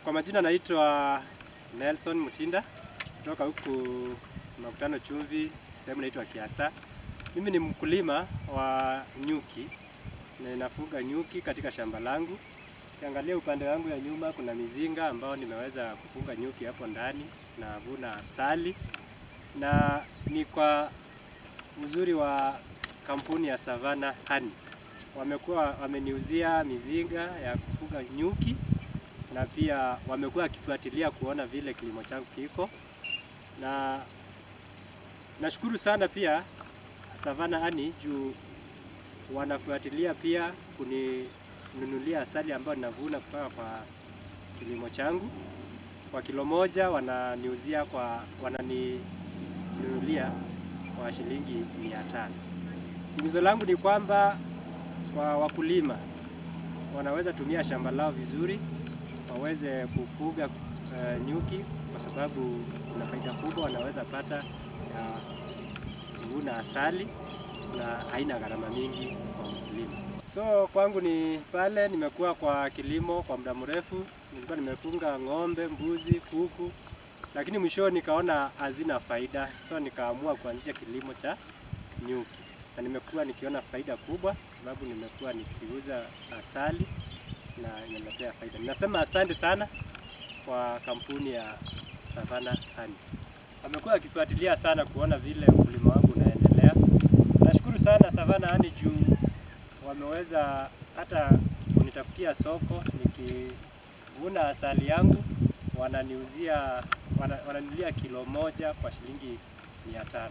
Kwa majina naitwa Nelson Mutinda kutoka huku Makutano Chumvi, sehemu inaitwa Kiasa. Mimi ni mkulima wa nyuki na ninafuga nyuki katika shamba langu. Ukiangalia upande wangu ya nyuma kuna mizinga ambao nimeweza kufuga nyuki hapo ndani na vuna asali. Na ni kwa uzuri wa kampuni ya Savannah Honey. Wameniuzia mizinga ya kufuga nyuki na pia wamekuwa wakifuatilia kuona vile kilimo changu kiko, na nashukuru sana pia Savannah Honey juu wanafuatilia pia kuninunulia asali ambayo ninavuna kutoka kwa kilimo changu. Kwa kilo moja wananinunulia kwa shilingi 500. Himizo langu ni kwamba kwa wakulima wanaweza tumia shamba lao vizuri, waweze kufuga nyuki kwa sababu kuna faida kubwa wanaweza pata ya kuvuna asali na haina gharama mingi kwa mkulima. So kwangu ni pale nimekuwa kwa kilimo kwa muda mrefu, nilikuwa nimefunga ng'ombe, mbuzi, kuku, lakini mwisho nikaona hazina faida. So nikaamua kuanzisha kilimo cha nyuki. Na nimekuwa nikiona faida kubwa kwa sababu nimekuwa nikiuza asali na inaniletea faida. Ninasema asante sana kwa kampuni ya Savannah Honey. Wamekuwa wakifuatilia sana kuona vile ukulima wangu unaendelea. Nashukuru sana Savannah Honey juu wameweza hata kunitafutia soko. Nikivuna asali yangu wananinunulia kilo moja kwa shilingi 500.